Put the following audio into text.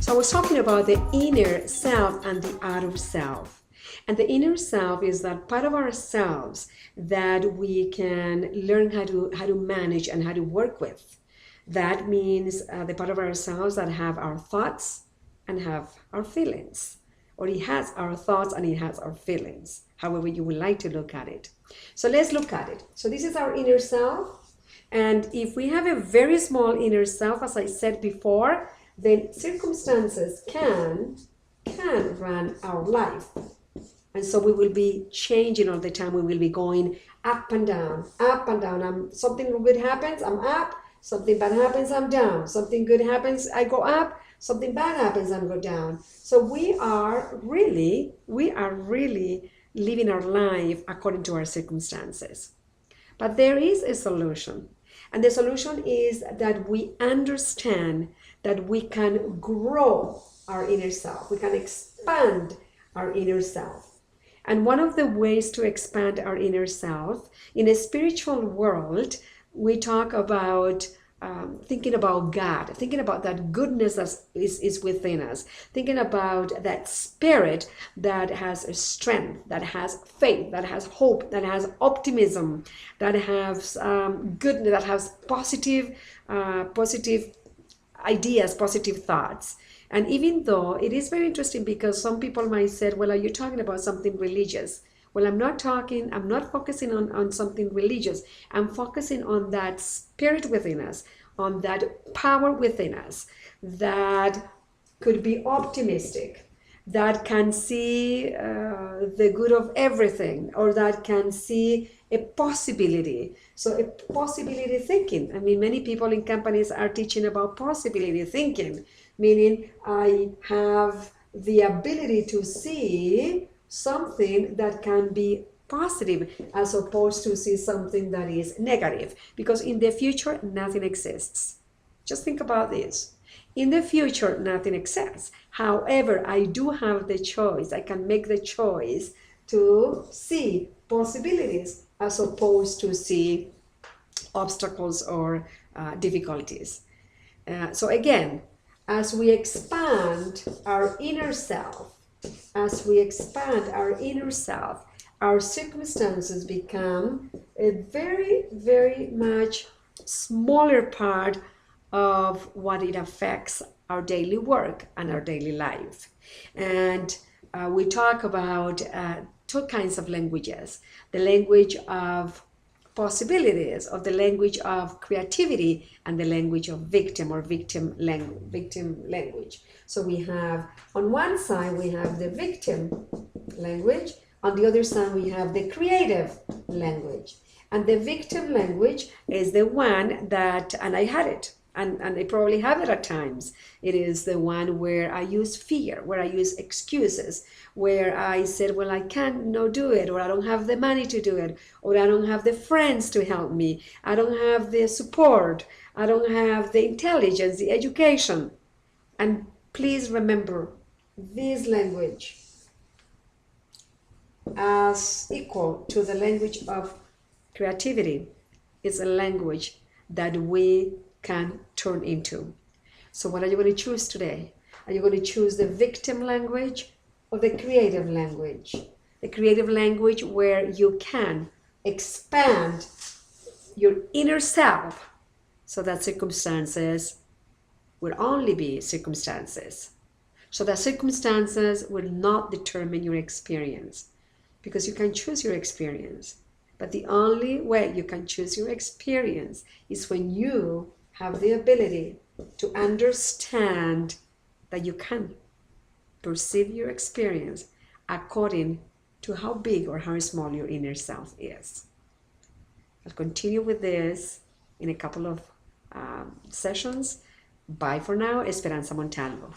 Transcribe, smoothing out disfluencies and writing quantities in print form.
So I was talking about the inner self and the outer self. And the inner self is that part of ourselves that we can learn how to manage and how to work with. That means the part of ourselves that have our thoughts and have our feelings. Or it has our thoughts and it has our feelings, however you would like to look at it. So let's look at it. So this is our inner self. And if we have a very small inner self, as I said before, then circumstances can run our life. And so we will be changing all the time. We will be going up and down, up and down. Something good happens, I'm up. Something bad happens, I'm down. Something good happens, I go up. Something bad happens, I go down. So we are really living our life according to our circumstances. But there is a solution. And the solution is that we understand that we can grow our inner self. We can expand our inner self. And one of the ways to expand our inner self, in a spiritual world, we talk about thinking about God, thinking about that goodness that is within us, thinking about that spirit that has a strength, that has faith, that has hope, that has optimism, that has goodness, that has positive ideas, positive thoughts. And even though it is very interesting because some people might say, well, are you talking about something religious? Well, I'm not focusing on something religious. I'm focusing on that spirit within us, on that power within us that could be optimistic, that can see the good of everything, or that can see a possibility. So a possibility thinking. I mean, many people in companies are teaching about possibility thinking, meaning I have the ability to see something that can be positive as opposed to see something that is negative, because in the future nothing exists. Just think about this. In the future nothing exists. However, I do have the choice. I can make the choice to see possibilities as opposed to see obstacles or difficulties. So again, as we expand our inner self, our circumstances become a very, very much smaller part of what it affects our daily work and our daily life. And we talk about two kinds of languages: the language of possibilities, of the language of creativity, and the language of victim language. So we have, on one side, we have the victim language. On the other side, we have the creative language. And the victim language is the one that, and I had it, and I probably have it at times. It is the one where I use fear, where I use excuses, where I said, well, I can't do it, or I don't have the money to do it, or I don't have the friends to help me, I don't have the support, I don't have the intelligence, the education. And please remember, this language, as equal to the language of creativity, is a language that we can turn into. So what are you going to choose today? Are you going to choose the victim language or the creative language? The creative language where you can expand your inner self so that circumstances will only be circumstances. So that circumstances will not determine your experience, because you can choose your experience. But the only way you can choose your experience is when you have the ability to understand that you can perceive your experience according to how big or how small your inner self is. I'll continue with this in a couple of sessions. Bye for now. Esperanza Montalvo.